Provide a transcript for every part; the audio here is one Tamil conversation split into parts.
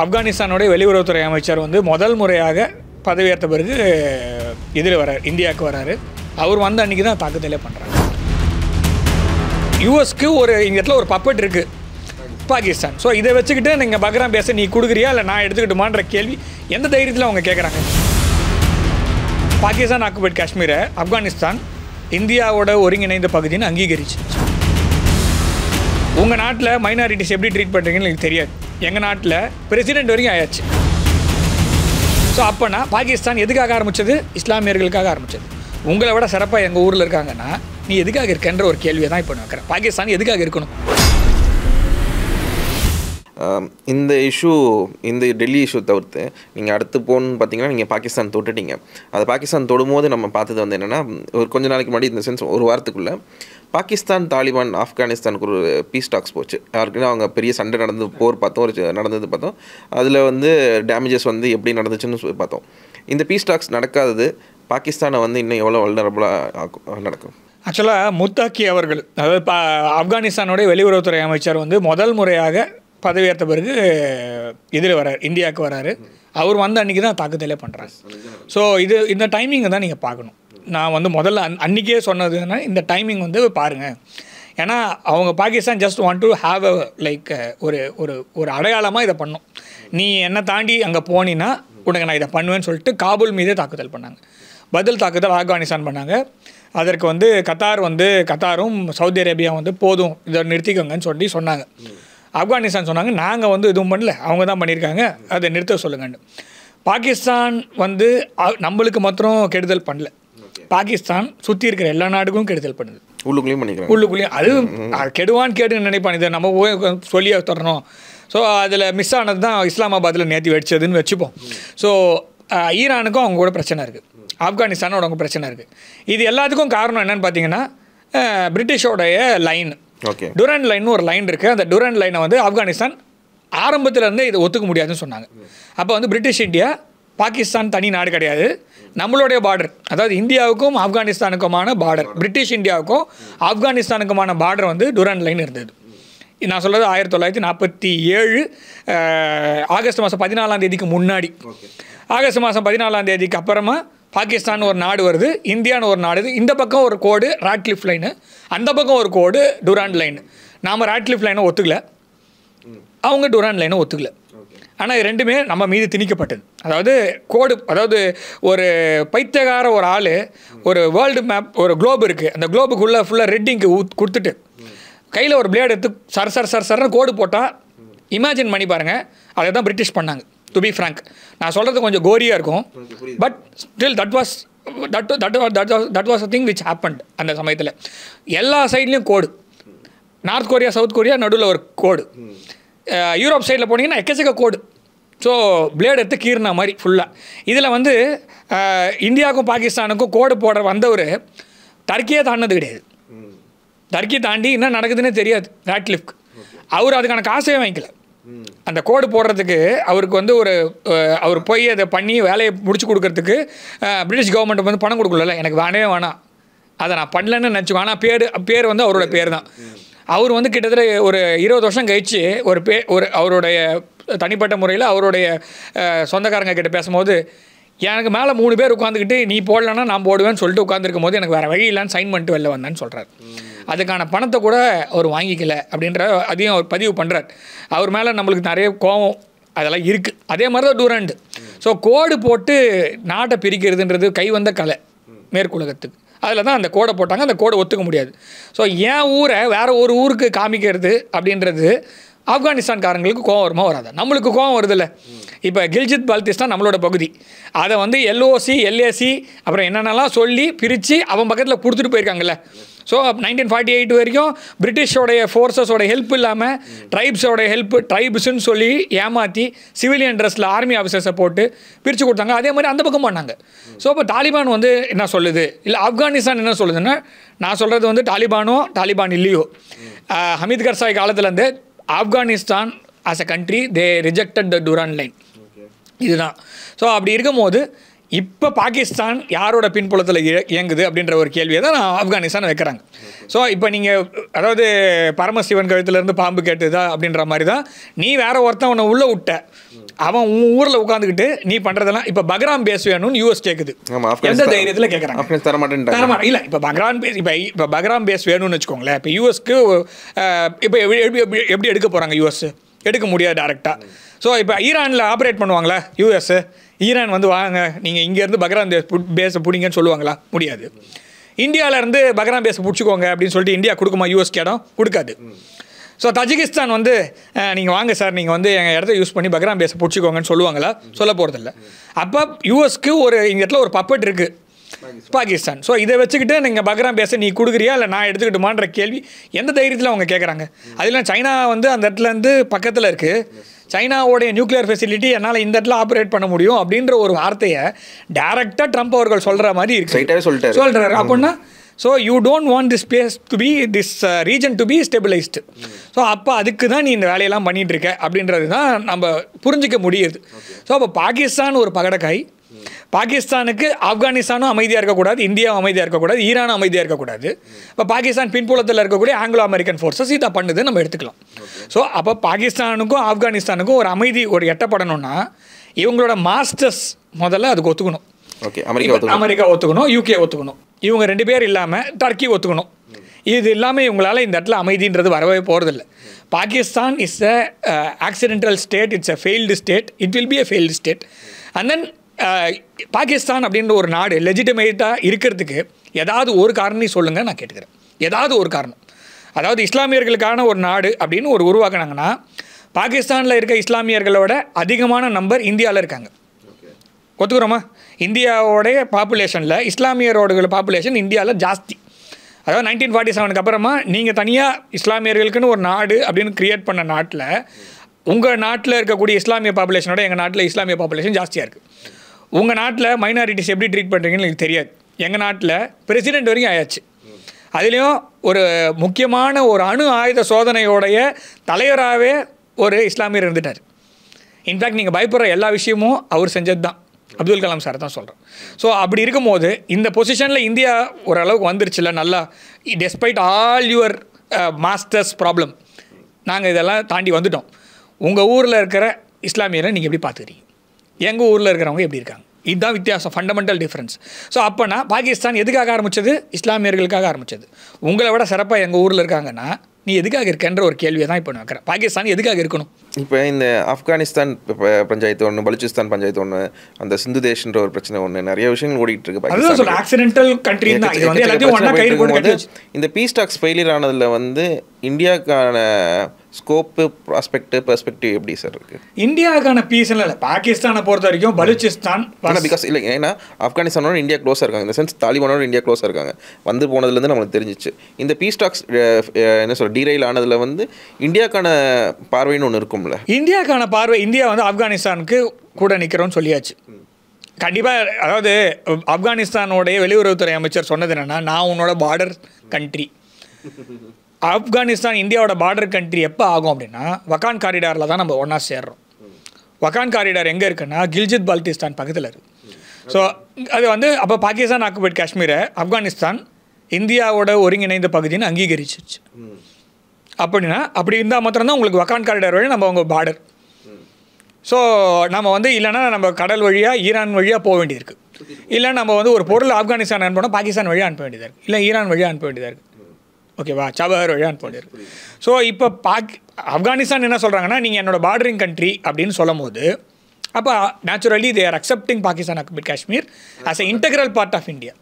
ஆப்கானிஸ்தானுடைய வெளியுறவுத்துறை அமைச்சர் வந்து முதல் முறையாக பதவியேற்ற பிறகு இதில் வரார், இந்தியாவுக்கு வராரு. அவர் வந்த அன்றைக்கி தான் தாக்குதலே பண்ணுறாங்க. யூஎஸ்க்கு இந்த இடத்துல ஒரு பப்பட் இருக்குது, பாகிஸ்தான். ஸோ இதை வச்சுக்கிட்டு நீங்கள் பக்ராம் பேச நீ கொடுக்குறியா இல்லை நான் எடுத்துக்கிட்டுமான்ற கேள்வி எந்த தைரியத்தில் அவங்க கேட்குறாங்க. பாகிஸ்தான் ஆக்குபைட் காஷ்மீரை ஆப்கானிஸ்தான் இந்தியாவோட ஒருங்கிணைந்த பகுதின்னு அங்கீகரிச்சு. உங்கள் நாட்டில் மைனாரிட்டிஸ் எப்படி ட்ரீட் பண்ணுறீங்கன்னு எனக்கு தெரியாது. எங்கள் நாட்டில் பிரசிடென்ட் வரைக்கும் ஆயாச்சு. ஸோ அப்போனா பாகிஸ்தான் எதுக்காக ஆரம்பித்தது? இஸ்லாமியர்களுக்காக ஆரம்பித்தது. உங்களை விட சிறப்பாக எங்கள் ஊரில் இருக்காங்கன்னா நீ எதுக்காக இருக்கன்ற ஒரு கேள்வியை தான் இப்போ நான் வைக்கிறேன். பாகிஸ்தான் எதுக்காக இருக்கணும்? இந்த இஷ்யூ, இந்த டெல்லி இஷ்யூ தவிர்த்து நீங்கள் அடுத்து போகணுன்னு பார்த்தீங்கன்னா நீங்கள் பாகிஸ்தான் தொட்டுட்டீங்க. அது பாகிஸ்தான் தொடும்போது நம்ம பார்த்தது வந்து என்னென்னா, ஒரு கொஞ்ச நாளைக்கு முன்னாடி இந்த சென்ஸ் ஒரு வாரத்துக்குள்ளே பாகிஸ்தான் தாலிபான் ஆப்கானிஸ்தானுக்கு ஒரு பீஸ் டாக்ஸ் போச்சு. யாருக்குன்னா அவங்க பெரிய சண்டை நடந்து போர் பார்த்தோம், நடந்தது பார்த்தோம். அதில் வந்து டேமேஜஸ் வந்து எப்படி நடந்துச்சுன்னு பார்த்தோம். இந்த பீஸ் டாக்ஸ் நடக்காதது பாகிஸ்தானை வந்து இன்னும் எவ்வளோ வல்னரபுளாக நடக்கும்? ஆக்சுவலாக முத்தாக்கி அவர்கள், அதாவது ஆப்கானிஸ்தானுடைய வெளியுறவுத்துறை அமைச்சர் வந்து முதல் முறையாக பதவியேற்ற பிறகு இதில் வரார், இந்தியாவுக்கு வராரு. அவர் வந்த அன்றைக்கி தான் தாக்குதலே பண்ணுறாங்க. ஸோ இந்த டைமிங்கை தான் நீங்கள் பார்க்கணும். நான் வந்து முதல்ல அன்றைக்கே சொன்னதுன்னா இந்த டைமிங் வந்து பாருங்கள். ஏன்னா அவங்க Pakistan just want to have a like ஒரு ஒரு ஒரு அடையாளமாக இதை பண்ணும். நீ என்னை தாண்டி அங்கே போனீன்னா உனக்கு நான் இதை பண்ணுவேன்னு சொல்லிட்டு காபூல் மீதே தாக்குதல் பண்ணாங்க. பதில் தாக்குதல் ஆப்கானிஸ்தான் பண்ணாங்க. அதற்கு வந்து கத்தாரும் சவுதி அரேபியா வந்து போதும் இதை நிறுத்திக்கோங்கன்னு சொல்லி சொன்னாங்க. ஆப்கானிஸ்தான் சொன்னாங்க நாங்கள் வந்து எதுவும் பண்ணல, அவங்க தான் பண்ணியிருக்காங்க, அதை நிறுத்த சொல்லுங்கன்னு. பாகிஸ்தான் வந்து நம்மளுக்கு மாத்திரம் கெடுதல் பண்ணல, பாகிஸ்தான் சுற்றி இருக்கிற எல்லா நாடுக்கும் கெடுதல் பண்ணுது. உள்ளுக்குள்ளேயும் அது கெடுவான்னு கேட்டுன்னு நினைப்பான். இதை நம்ம போய் சொல்லி தரணும். ஸோ அதில் மிஸ் ஆனது தான் இஸ்லாமாபாத்தில் நேற்று வெடிச்சதுன்னு வச்சுப்போம். ஸோ ஈரானுக்கும் அவங்க கூட பிரச்சனை இருக்குது, ஆப்கானிஸ்தானோட அவங்க பிரச்சனை இருக்குது. இது எல்லாத்துக்கும் காரணம் என்னென்னு பார்த்தீங்கன்னா பிரிட்டிஷோடைய லைன், டுராண்ட் லைன் ஒரு லைன் இருக்குது. அந்த டுராண்ட் லைனை வந்து ஆப்கானிஸ்தான் ஆரம்பத்திலேருந்தே இதை ஒத்துக்க முடியாதுன்னு சொன்னாங்க. அப்போ வந்து பிரிட்டிஷ் இந்தியா, பாகிஸ்தான் தனி நாடு கிடையாது, நம்மளுடைய பார்டர், அதாவது இந்தியாவுக்கும் ஆப்கானிஸ்தானுக்குமான பார்டர், பிரிட்டிஷ் இந்தியாவுக்கும் ஆப்கானிஸ்தானுக்குமான பார்டர் வந்து டுராண்ட் லைன் இருந்தது. நான் சொல்கிறது 1947 ஆகஸ்ட் மாதம் 14 முன்னாடி. ஆகஸ்ட் மாதம் 14 அப்புறமா பாகிஸ்தான் ஒரு நாடு வருது, இந்தியான்னு ஒரு நாடு. இந்த பக்கம் ஒரு கோடு ராட்க்ளிஃப் லைனு, அந்த பக்கம் ஒரு கோடு டுராண்ட் லைனு. நாம் ராட்க்ளிஃப் லைனை ஒத்துக்கல, அவங்க டுராண்ட் லைனை ஒத்துக்கல. ஆனால் இது ரெண்டுமே நம்ம மீது திணிக்கப்பட்டது. அதாவது கோடு, அதாவது ஒரு பைத்தியகார ஒரு ஆள் ஒரு வேர்ல்டு மேப், ஒரு குளோப் இருக்குது, அந்த குளோபுக்குள்ளே ஃபுல்லாக ரெட்டிங்க்கு கொடுத்துட்டு கையில் ஒரு பிளேட் எடுத்து சர்னு கோடு போட்டால் இமேஜின் பண்ணி பாருங்கள். அதை தான் பிரிட்டிஷ் பண்ணாங்க. டு பி ஃப்ராங்க், நான் சொல்கிறது கொஞ்சம் கோரியாக இருக்கும், but still that was a thing which happened. அந்த சமயத்தில் எல்லா சைட்லேயும் கோடு, நார்த் கொரியா சவுத் கொரியா நடுவில் ஒரு கோடு, யூரோப் சைடில் போனீங்கன்னா எக்கச்சக்க கோடு. ஸோ பிளேட் எடுத்து கீறின மாதிரி ஃபுல்லாக. இதில் வந்து இந்தியாவுக்கும் பாகிஸ்தானுக்கும் கோடு போட வந்தவர் டர்க்கியே தாண்டினது கிடையாது. டர்க்கி தாண்டி என்ன நடக்குதுன்னே தெரியாது ராட்க்ளிஃப்க்கு. அவர் அதுக்கான காசே வாங்கிக்கல. அந்த கோடு போடுறதுக்கு அவருக்கு வந்து அவர் போய் அதை பண்ணி வேலையை முடிச்சு கொடுக்கறதுக்கு பிரிட்டிஷ் கவர்மெண்ட் வந்து பணம் கொடுக்கல. எனக்கு வேணவே வேணாம், அதை நான் பண்ணலன்னு நினச்சிக்கோ. ஆனால் பேர் வந்து அவரோட பேர் தான். அவர் வந்து கிட்டத்தட்ட ஒரு 20 வருஷம் கழித்து ஒரு அவருடைய தனிப்பட்ட முறையில் அவருடைய சொந்தக்காரங்க கிட்ட பேசும்போது, எனக்கு மேலே 3 பேர் உட்காந்துக்கிட்டு நீ போடலன்னா நான் போடுவேன்னு சொல்லிட்டு உட்காந்துருக்கும் போது எனக்கு வேறு வழி இல்லைன்னு சைன் பண்ணிட்டு வெளில வந்தேன்னு சொல்கிறார். அதுக்கான பணத்தை கூட அவர் வாங்கிக்கல அப்படின்ற அதையும் அவர் பதிவு பண்ணுறார். அவர் மேலே நம்மளுக்கு நிறைய கோபம் அதெல்லாம் இருக்குது. அதே மாதிரி தான் டூராண்டு. ஸோ கோடு போட்டு நாட்டை பிரிக்கிறதுன்றது கை வந்த கலை மேற்குலகத்துக்கு. அதில் தான் அந்த கோடை போட்டாங்க. அந்த கோடை ஒத்துக்க முடியாது. ஸோ என் ஊரை வேறு ஒரு ஊருக்கு காமிக்கிறது அப்படின்றது ஆப்கானிஸ்தான்காரங்களுக்கு கோவம் வருமா வராது? நம்மளுக்கு கோவம் வருதில்ல. இப்போ கில்ஜித் பால்திஸ்தான் நம்மளோட பகுதி, அதை வந்து எல்ஓசி எல்ஏசி அப்புறம் என்னென்னலாம் சொல்லி பிரித்து அவன் பக்கத்தில் கொடுத்துட்டு போயிருக்காங்கல்ல. ஸோ 1948 வரைக்கும் பிரிட்டிஷோடைய ஃபோர்ஸஸோட ஹெல்ப் இல்லாமல் ட்ரைப்ஸோடைய ட்ரைப்ஸுன்னு சொல்லி ஏமாற்றி சிவிலியன் ட்ரெஸ்ஸில் ஆர்மி ஆஃபீஸர்ஸை போட்டு பிரித்து கொடுத்தாங்க. அதே மாதிரி அந்த பக்கம் பண்ணாங்க. ஸோ இப்போ தாலிபான் வந்து என்ன சொல்லுது, இல்லை ஆப்கானிஸ்தான் என்ன சொல்லுதுன்னா, நான் சொல்கிறது வந்து தாலிபான் இல்லையோ, ஹமீத் கர்சாய் காலத்துலேருந்து Afghanistan as a country they rejected the Durand line. இதுதான். ஸோ அப்படி இருக்கும்போது இப்போ பாகிஸ்தான் யாரோட பின்புலத்தில் இயங்குது அப்படின்ற ஒரு கேள்வியை தான் ஆப்கானிஸ்தான் வைக்கிறாங்க. ஸோ இப்போ நீங்கள் அதாவது பரமசிவன் கழுத்துலேருந்து பாம்பு கேட்டுதா அப்படின்ற மாதிரி தான் நீ வேற ஒருத்தன் உன்னை உள்ளே விட்ட, அவன் உன் ஊரில் உட்காந்துக்கிட்டு நீ பண்ணுறதெல்லாம் இப்போ பக்ராம் பேஸ் வேணும்னு யூஎஸ் கேட்குது. எந்த தைரியத்தில் கேட்குறாங்க? தரமாட்டேன். இல்லை இப்போ பக்ராம் பேஸ் இப்போ பக்ராம் பேஸ் வேணும்னு வச்சுக்கோங்களேன். இப்போ யூஎஸ்க்கு இப்போ எப்படி எடுக்க போகிறாங்க? யூஎஸ் எடுக்க முடியாது டேரெக்டாக. ஸோ இப்போ ஈரானில் ஆப்ரேட் பண்ணுவாங்களா யூஎஸ்? ஈரான் வந்து வாங்க நீங்கள் இங்கேருந்து பக்ராம் பேஸை பிடிங்கன்னு சொல்லுவாங்களா? முடியாது. இந்தியாவிலேருந்து பக்ராம் பேஸை பிடிச்சிக்கோங்க அப்படின்னு சொல்லிட்டு இந்தியா கொடுக்குமா யூஎஸ்க்கு இடம்? கொடுக்காது. ஸோ தஜிகிஸ்தான் வந்து நீங்கள் வாங்க சார், நீங்கள் வந்து எங்கள் இடத்த யூஸ் பண்ணி பக்ராம் பேஸை பிடிச்சிக்கோங்கன்னு சொல்லுவாங்களா? சொல்ல போகிறதில்ல. அப்போ யூஎஸ்க்கு இந்த இடத்துல ஒரு பப்பட் இருக்குது, பாகிஸ்தான். ஸோ இதை வச்சுக்கிட்டு நீங்கள் பக்ராம் பேஸை நீ கொடுக்குறியா இல்லை நான் எடுத்துக்கிட்டுமான்ற கேள்வி எந்த தைரியத்தில் அவங்க கேட்குறாங்க? அதெல்லாம் சைனா வந்து அந்த இடத்துலேருந்து பக்கத்தில் இருக்குது. சைனாவோடைய நியூக்ளியர் ஃபெசிலிட்டி என்னால் இந்த இடத்துல ஆப்ரேட் பண்ண முடியும் அப்படின்ற ஒரு வார்த்தையை டைரெக்டாக ட்ரம்ப் அவர்கள் சொல்கிற மாதிரி இருக்கு சொல்கிறாரு. அப்படின்னா so you don't want this place to be this region to be stabilized. So அப்போ அதுக்கு தான் நீ இந்த வேலையெல்லாம் பண்ணிகிட்டு இருக்க அப்படின்றது தான் நம்ம புரிஞ்சிக்க முடியுது. ஸோ அப்போ பாகிஸ்தான் ஒரு பகடக்காய். பாகிஸ்தானுக்கு ஆப்கானிஸ்தானும் அமைதியாக இருக்கக்கூடாது, இந்தியாவும் அமைதியாக இருக்கக்கூடாது, ஈரானும் அமைதியாக இருக்கக்கூடாது. இப்போ பாகிஸ்தான் பின்புலத்தில் இருக்கக்கூடிய ஆங்கிலோ அமெரிக்கன் ஃபோர்ஸஸ் இதை பண்ணுது நம்ம எடுத்துக்கலாம். ஸோ அப்போ பாகிஸ்தானுக்கும் ஆப்கானிஸ்தானுக்கும் ஒரு அமைதி ஒரு எட்டப்படணும்னா இவங்களோட மாஸ்டர்ஸ் முதல்ல அதுக்கு ஒத்துக்கணும். அமெரிக்கா ஒத்துக்கணும், யூகே ஒத்துக்கணும், இவங்க 2 பேர் இல்லாமல் டர்க்கி ஒத்துக்கணும். இது இல்லாமல் இவங்களால் இந்த இடத்துல அமைதின்றது வரவே போகிறதில்ல. Pakistan is a accidental state, it's a failed state, it will be a failed state. And then Pakistan அப்படின்ற ஒரு நாடு லெஜிட்டிமேட்டாக இருக்கிறதுக்கு ஏதாவது ஒரு காரணம் சொல்லுங்கள், நான் கேட்டுக்கிறேன். ஏதாவது ஒரு காரணம். அதாவது இஸ்லாமியர்களுக்கான ஒரு நாடு அப்படின்னு உருவாக்குனாங்கன்னா பாகிஸ்தானில் இருக்க இஸ்லாமியர்களோட அதிகமான நம்பர் இந்தியாவில் இருக்காங்க. ஒத்துக்கிறோமா? இந்தியாவோடைய பாப்புலேஷனில் இஸ்லாமியரோட பாப்புலேஷன் இந்தியாவில் ஜாஸ்தி. அதாவது 1947 அப்புறமா நீங்கள் தனியாக இஸ்லாமியர்களுக்குன்னு ஒரு நாடு அப்படின்னு க்ரியேட் பண்ண நாட்டில் உங்கள் நாட்டில் இருக்கக்கூடிய இஸ்லாமிய பாப்புலேஷனோட எங்கள் நாட்டில் இஸ்லாமிய பாப்புலேஷன் ஜாஸ்தியாக இருக்குது. உங்கள் நாட்டில் மைனாரிட்டிஸ் எப்படி ட்ரீட் பண்ணுறீங்கன்னு எனக்கு தெரியாது. எங்கள் நாட்டில் பிரசிடெண்ட் வரைக்கும் ஆயாச்சு. அதுலேயும் ஒரு முக்கியமான ஒரு அணு ஆயுத சோதனையோடைய தலைவராகவே ஒரு இஸ்லாமியர் இருந்துட்டார். இன்ஃபேக்ட் நீங்கள் பயப்படுற எல்லா விஷயமும் அவர் செஞ்சது தான். அப்துல் கலாம் சார் தான் சொல்கிறேன். ஸோ அப்படி இருக்கும்போது இந்த பொசிஷனில் இந்தியா ஓரளவுக்கு வந்துருச்சுல நல்லா. Despite all your masters problem நாங்கள் இதெல்லாம் தாண்டி வந்துட்டோம். உங்கள் ஊரில் இருக்கிற இஸ்லாமியரை நீங்கள் எப்படி பார்த்துக்கிறீங்க, எங்கள் ஊரில் இருக்கிறவங்க எப்படி இருக்காங்க, இதுதான் வித்தியாசம், ஃபண்டமெண்டல் டிஃப்ரென்ஸ். ஸோ அப்போனா பாகிஸ்தான் எதுக்காக ஆரம்பித்தது? இஸ்லாமியர்களுக்காக ஆரம்பித்தது. உங்களை விட சிறப்பாக எங்கள் ஊரில் இருக்காங்கன்னா நீ எதுக்காக இருக்கன்ற ஒரு கேள்வியை தான் இப்போ நான் வைக்கிறேன். பாகிஸ்தான் எதுக்காக இருக்கணும்? இப்போ இந்த ஆப்கானிஸ்தான் பஞ்சாயத்து ஒன்று, பலுச்சிஸ்தான் பஞ்சாயத்து ஒன்று, அந்த சிந்து தேஷ்ன்ற ஒரு பிரச்சனை ஒன்று, நிறைய விஷயங்கள் ஓடிட்டு இருக்கு. அதுதான் சொல்ல ஆக்சிடென்டல் கண்ட்ரி தான். இது வந்து எல்லாத்தையும் ஒண்ணா கையில் போட்டு இந்த பீஸ் டாக்ஸ் ஃபெயிலியர் ஆனதில் வந்து இந்தியாவுக்கான ஸ்கோப்பு, ப்ராஸ்பெக்ட், பெர்ஸ்பெக்டிவ் எப்படி சார் இருக்குது? இந்தியாவுக்கான பீஸ் இல்லை. பாகிஸ்தானை பொறுத்த வரைக்கும் பலுச்சிஸ்தான் பிகாஸ் இல்லை, ஏன்னா ஆப்கானிஸ்தானோட இந்தியா க்ளோஸாக இருக்காங்க. இந்த சென்ஸ் தாலிபானோட இந்தியா க்ளோஸாக இருக்காங்க. வந்து போனதுலேருந்து நம்மளுக்கு தெரிஞ்சிச்சு. இந்த பீஸ் டாக்ஸ் என்ன சொல்ற டீரைல் ஆனதில் வந்து இந்தியாவுக்கான பார்வைன்னு ஒன்று இருக்கும்ல. இந்தியாவுக்கான பார்வை, இந்தியா வந்து ஆப்கானிஸ்தானுக்கு கூட நிற்கிறோன்னு சொல்லியாச்சு. கண்டிப்பாக. அதாவது ஆப்கானிஸ்தானோடைய வெளியுறவுத்துறை அமைச்சர் சொன்னது என்னென்னா, நான் உன்னோட பார்டர் கண்ட்ரி. ஆப்கானிஸ்தான் இந்தியாவோட பார்டர் கண்ட்ரி எப்போ ஆகும் அப்படின்னா வக்கான் காரிடாரில் தான் நம்ம ஒன்றா சேர்றோம். வக்கான் காரிடார் எங்கே இருக்குன்னா கில்ஜித் பால்டிஸ்தான் பக்கத்தில் இருக்குது. ஸோ அது வந்து அப்போ பாகிஸ்தான் ஆக்குபைட் காஷ்மீரை ஆப்கானிஸ்தான் இந்தியாவோட ஒருங்கிணைந்த பகுதின்னு அங்கீகரிச்சிச்சு. அப்படின்னா அப்படி இருந்தால் மாத்திரம்தான் உங்களுக்கு வக்கான் காரிடார் வழி நம்ம உங்கள் பார்டர். ஸோ நம்ம வந்து இல்லைன்னா நம்ம கடல் வழியாக ஈரான் வழியாக போக வேண்டியது. இல்லை நம்ம வந்து ஒரு பொருள் ஆப்கானிஸ்தான் அனுப்பணும் பாகிஸ்தான் வழியாக அனுப்ப வேண்டியதாக இருக்குது, இல்லை ஈரான் வழியாக அனுப்ப வேண்டியதாக இருக்குது. ஓகேவா? சபஹர் வழியாக அனுப்ப வேண்டியது. ஸோ இப்போ ஆப்கானிஸ்தான் என்ன சொல்கிறாங்கன்னா, நீங்கள் என்னோட பார்டரிங் கண்ட்ரி அப்படின்னு சொல்லும் போது அப்போ naturally they are accepting Pakistan occupied Kashmir as a integral part of India.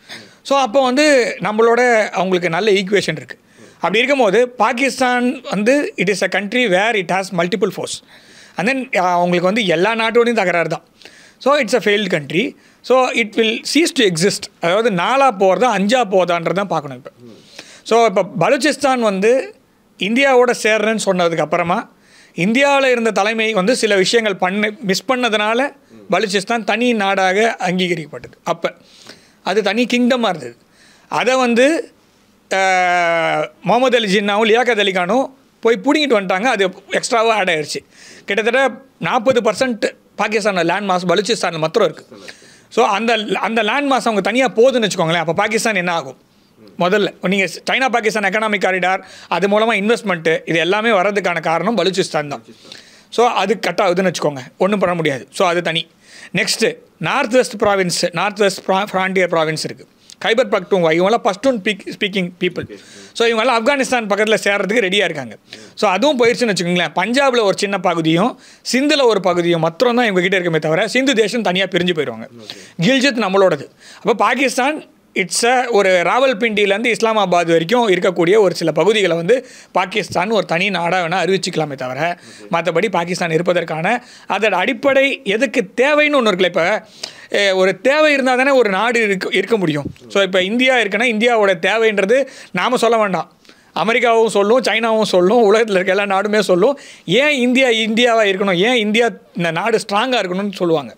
So அப்போ வந்து நம்மளோட அவங்களுக்கு நல்ல ஈக்குவேஷன் இருக்குது. அப்படி இருக்கும்போது பாகிஸ்தான் வந்து it is a country where it has multiple forces. And then அவங்களுக்கு வந்து எல்லா நாட்டோடையும் தகராறு தான். So it's a failed country. So it will cease to exist. அதாவது 4 போகிறதா 5 போதான்றதான் பார்க்கணும். இப்போ ஸோ இப்போ பலுச்சிஸ்தான் வந்து இந்தியாவோட சேர்றேன்னு சொன்னதுக்கப்புறமா இந்தியாவில் இருந்த தலைமை வந்து சில விஷயங்கள் மிஸ் பண்ணதுனால பலுச்சிஸ்தான் தனி நாடாக அங்கீகரிக்கப்பட்டது. அப்போ அது தனி கிங்டமாக இருந்தது. அதை வந்து முகமது அலி ஜின்னாவும் லியாக்கத் அலி கானும் போய் பிடிங்கிட்டு வந்துட்டாங்க. அது எக்ஸ்ட்ராவாக ஆட் ஆகிடுச்சு. கிட்டத்தட்ட 40% பாகிஸ்தானில் லேண்ட் மாஸ் பலுச்சிஸ்தானில் மாத்திரம் இருக்குது. ஸோ அந்த லேண்ட் மாஸ் அவங்க தனியாக போகுதுன்னு வச்சுக்கோங்களேன். அப்போ பாகிஸ்தான் என்ன ஆகும்? முதல்ல நீங்கள் சைனா பாகிஸ்தான் எக்கனாமிக் காரிடார், அது மூலமாக இன்வெஸ்ட்மெண்ட்டு, இது எல்லாமே வர்றதுக்கான காரணம் பலூச்சிஸ்தான் தான். ஸோ அது கட் ஆகுதுன்னு வச்சுக்கோங்க, ஒன்றும் பண்ண முடியாது. ஸோ அது தனி. Next north west frontier province இருக்குது, கைபர் பக்துன்வா, இவங்களாம் பஷ்டூன் ஸ்பீக்கிங் பீப்புள். ஸோ இவங்கெல்லாம் ஆப்கானிஸ்தான் பக்கத்தில் சேர்றதுக்கு ரெடியாக இருக்காங்க. ஸோ அதுவும் போயிடுச்சுன்னு வச்சுக்கோங்களேன். பஞ்சாபில் ஒரு சின்ன பகுதியும் சிந்தில் ஒரு பகுதியும் மாத்திரம் தான் இவங்ககிட்ட இருக்குமே தவிர சிந்து தேசம் தனியாக பிரிஞ்சு போயிடுவாங்க. கில்ஜித் நம்மளோடது. அப்போ பாகிஸ்தான் இட்ஸ் ஒரு ராவல்பிண்டியிலேருந்து இஸ்லாமாபாத் வரைக்கும் இருக்கக்கூடிய ஒரு சில பகுதிகளை வந்து பாகிஸ்தான் ஒரு தனி நாடாக வேணால் அறிவிச்சிக்கலாமே தவிர மற்றபடி பாகிஸ்தான் இருப்பதற்கான அதோட அடிப்படை எதுக்கு தேவைன்னு ஒன்று இருக்குல்ல. இப்போ ஒரு தேவை இருந்தால் தானே ஒரு நாடு இருக்க முடியும். ஸோ இப்போ இந்தியா இருக்குன்னா இந்தியாவோட தேவைன்றது நாம் சொல்ல வேண்டாம், அமெரிக்காவும் சொல்லும், சைனாவும் சொல்லும், உலகத்தில் இருக்க எல்லா நாடுமே சொல்லும். ஏன் இந்தியாவாக இருக்கணும், ஏன் இந்தியா இந்த நாடு ஸ்ட்ராங்காக இருக்கணும்னு சொல்லுவாங்க.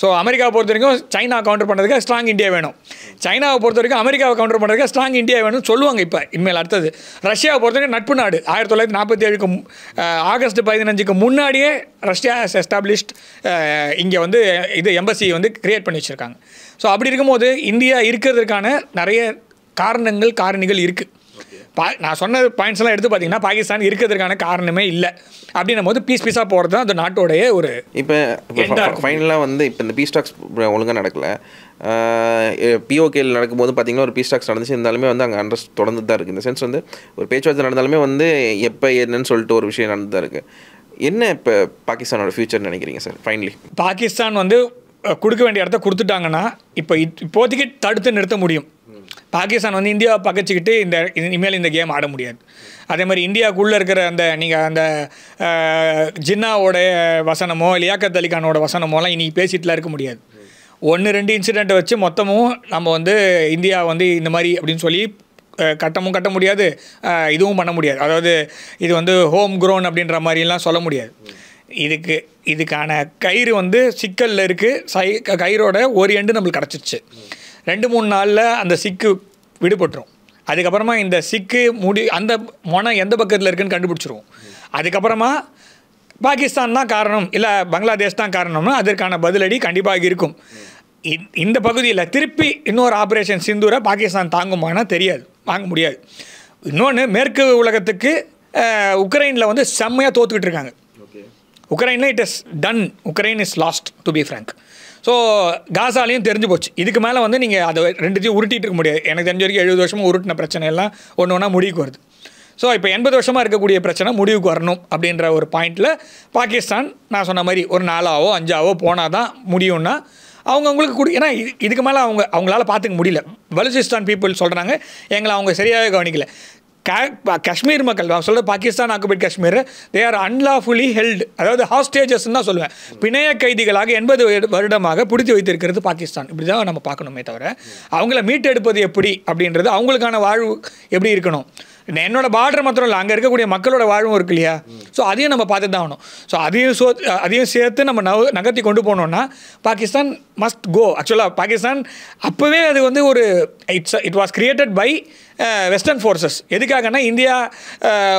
ஸோ அமெரிக்காவை பொறுத்த வரைக்கும் சைனா கவுண்டர் பண்ணுறதுக்கு ஸ்ட்ராங் இந்தியா வேணும், சைனாவை பொறுத்த வரைக்கும் அமெரிக்காவை கவுண்டர் பண்ணுறதுக்கு ஸ்ட்ராங் இந்தியா வேணும்னு சொல்லுவாங்க. இப்போ இனிமேல் அடுத்தது ரஷ்யாவை பொறுத்த வரைக்கும் நட்பு நாடு. 1947 ஆகஸ்ட் 15 முன்னாடியே ரஷ்யா ஹஸ் எஸ்டாப்ளிஷ்ட் இங்கே வந்து இது எம்பசி வந்து கிரியேட் பண்ணி வச்சுருக்காங்க. ஸோ அப்படி இருக்கும்போது இந்தியா இருக்கிறதுக்கான நிறைய காரணிகள் இருக்குது. நான் சொன்ன பாயிண்ட்ஸ் எல்லாம் எடுத்து பார்த்தீங்கன்னா பாகிஸ்தான் இருக்கிறதுக்கான காரணமே இல்லை. அப்படின்னும் போது பீஸாக போகிறது தான் அந்த நாட்டோடைய ஒரு இப்போ ஃபைனலாக வந்து இப்போ இந்த பீஸ் டாக்ஸ் ஒழுங்காக நடக்கலை. பிஓகேயில் நடக்கும்போது பார்த்திங்கன்னா ஒரு பீஸ் டாக்ஸ் நடந்துச்சு, இருந்தாலுமே வந்து அங்கே அண்டர்ஸ்ட் தொடர்ந்து தான் இருக்குது. இந்த சென்ஸ் வந்து ஒரு பேச்சுவார்த்தை நடந்தாலுமே வந்து எப்போ என்னன்னு சொல்லிட்டு ஒரு விஷயம் நடந்து தான் இருக்குது. என்ன இப்போ பாகிஸ்தானோட ஃபியூச்சர் நினைக்கிறீங்க சார்? ஃபைனலி பாகிஸ்தான் வந்து கொடுக்க வேண்டிய இடத்த கொடுத்துட்டாங்கன்னா இப்போதைக்கு தடுத்து நிறுத்த முடியும். பாகிஸ்தான் வந்து இந்தியாவை பகைச்சிக்கிட்டு இனிமேல் இந்த கேம் ஆட முடியாது. அதே மாதிரி இந்தியாவுக்குள்ளே இருக்கிற நீங்கள் அந்த ஜின்னாவோட வசனமோ லியாக்கத் அலிகானோட வசனமோலாம் இன்றைக்கி பேசிட்டுலாம் இருக்க முடியாது. 1-2 இன்சிடெண்ட்டை வச்சு மொத்தமும் நம்ம வந்து இந்தியா வந்து இந்த மாதிரி அப்படின்னு சொல்லி கட்ட முடியாது, இதுவும் பண்ண முடியாது. அதாவது இது வந்து ஹோம் க்ரோன் அப்படின்ற மாதிரிலாம் சொல்ல முடியாது. இதுக்கான கயிறு வந்து சிக்கலில் இருக்குது. கயிறோட ஒரு எண்டு நம்மளுக்கு கிடச்சிச்சு. 2-3 நாளில் அந்த சிக்கு விடுபட்டுரும். அதுக்கப்புறமா இந்த சிக்கு அந்த மொனை எந்த பக்கத்தில் இருக்குன்னு கண்டுபிடிச்சிருவோம். அதுக்கப்புறமா பாகிஸ்தான் தான் காரணம் இல்லை பங்களாதேஷ் தான் காரணம்னா அதற்கான பதிலடி கண்டிப்பாக இருக்கும். இந்த பகுதியில் திருப்பி இன்னொரு ஆப்ரேஷன் சிந்தூரை பாகிஸ்தான் தாங்குமானா தெரியாது, வாங்க முடியாது. இன்னொன்று மேற்கு உலகத்துக்கு உக்ரைனில் வந்து செம்மையாக தோற்றுக்கிட்டு இருக்காங்க. உக்ரைனில் it is done, Ukraine is lost to be frank. So காசாலையும் தெரிஞ்சு போச்சு. இதுக்கு மேலே வந்து நீங்கள் அதை ரெண்டுத்தையும் உருட்டிகிட்டு இருக்க முடியாது. எனக்கு தெரிஞ்ச வரைக்கும் 70 வருஷமாக உருட்டின பிரச்சனை எல்லாம் ஒன்று ஒன்றா முடிவுக்கு வருது. ஸோ இப்போ 80 வருஷமாக இருக்கக்கூடிய பிரச்சனை முடிவுக்கு வரணும் அப்படின்ற ஒரு பாயிண்டில் பாகிஸ்தான் நான் சொன்ன மாதிரி ஒரு 4ஆவோ 5ஆவோ போனால் தான் முடியும்னா அவங்களுக்கு ஏன்னா இதுக்கு மேலே அவங்களால பார்த்துக்க முடியல. பலூச்சிஸ்தான் பீப்புள் சொல்கிறாங்க எங்களை அவங்க சரியாகவே கவனிக்கல. காஷ்மீர் மக்கள் சொல்கிற Pakistan occupied Kashmir they are unlawfully held, அதாவது ஹாஸ்டேஜஸ்ன்னு தான் சொல்லுவேன். பிணைய கைதிகளாக 80 வருடமாக பிடித்து வைத்திருக்கிறது பாகிஸ்தான். இப்படி தான் நம்ம பார்க்கணுமே தவிர அவங்கள மீட்டெடுப்பது எப்படி அப்படின்றது, அவங்களுக்கான வாழ்வு எப்படி இருக்கணும். என்னோட பார்டர் மாத்திரம் இல்லை, அங்கே இருக்கக்கூடிய மக்களோட வாழ்வும் இருக்கு இல்லையா. ஸோ அதையும் நம்ம பார்த்து தான் ஆகணும். ஸோ அதையும் சேர்த்து நம்ம நகர்த்தி கொண்டு போனோம்னா பாகிஸ்தான் மஸ்ட் கோ. ஆக்சுவலாக பாகிஸ்தான் அப்போவே அது வந்து ஒரு it was created by western forces. எதுக்காகனா இந்தியா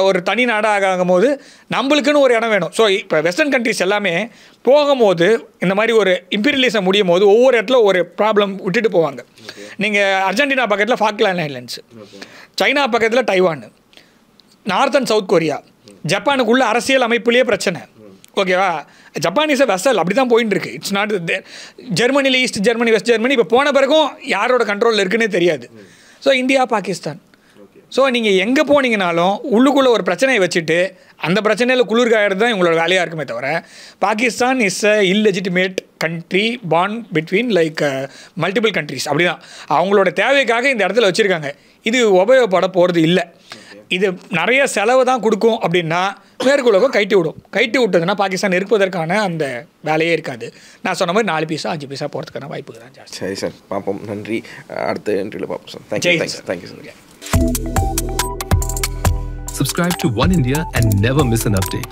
ஒரு தனி நாடாக ஆகும்போது நம்மளுக்குன்னு ஒரு இடம் வேணும். ஸோ இப்போ வெஸ்டர்ன் கண்ட்ரிஸ் எல்லாமே போகும்போது இந்த மாதிரி ஒரு இம்பீரியலிசம் முடியும் போது ஒவ்வொரு இடத்துல ஒரு ப்ராப்ளம் விட்டுட்டு போவாங்க. நீங்கள் அர்ஜென்டினா பக்கத்தில் ஃபாக்லாண்ட் ஐலண்ட்ஸு, சைனா பக்கத்தில் Taiwan, north and south Korea, ஜப்பானுக்குள்ள அரசியல் அமைப்புலேயே பிரச்சனை. ஓகேவா, ஜப்பான் இஸ் அ வெசல், அப்படி தான் போயின்னு இருக்கு. இட்ஸ் நாட் ஜெர்மனியில் ஈஸ்ட் ஜெர்மனி வெஸ்ட் ஜெர்மனி இப்போ போன பிறகும் யாரோட கண்ட்ரோலில் இருக்குன்னே தெரியாது. So India Pakistan. ஸோ நீங்கள் எங்கே போனீங்கனாலும் உள்ளுக்குள்ளே ஒரு பிரச்சனையை வச்சுட்டு அந்த பிரச்சனையில் குளிர் காயறது தான் இவங்களோட வேலையாக இருக்குமே தவிர Pakistan is a illegitimate country born between like multiple countries. அப்படி தான் அவங்களோட தேவைக்காக இந்த இடத்துல வச்சுருக்காங்க. இது உபயோகப்பட போகிறது இல்லை. இது நிறைய செலவு தான் கொடுக்கும். அப்படின்னா மேற்குலகம் கைட்டி விட்டதுன்னா பாகிஸ்தான் இருப்பதற்கான அந்த வேலையே இருக்காது. நான் சொன்ன மாதிரி 4 பைசா 5 பைசா போகிறதுக்கான வாய்ப்பு தான் ஜாஸ்தி. சரி சார், பார்ப்போம். நன்றி. அடுத்த இன்டர்வியூவில் பார்ப்போம் sir. Thank you sir. Subscribe to One India and never miss an update.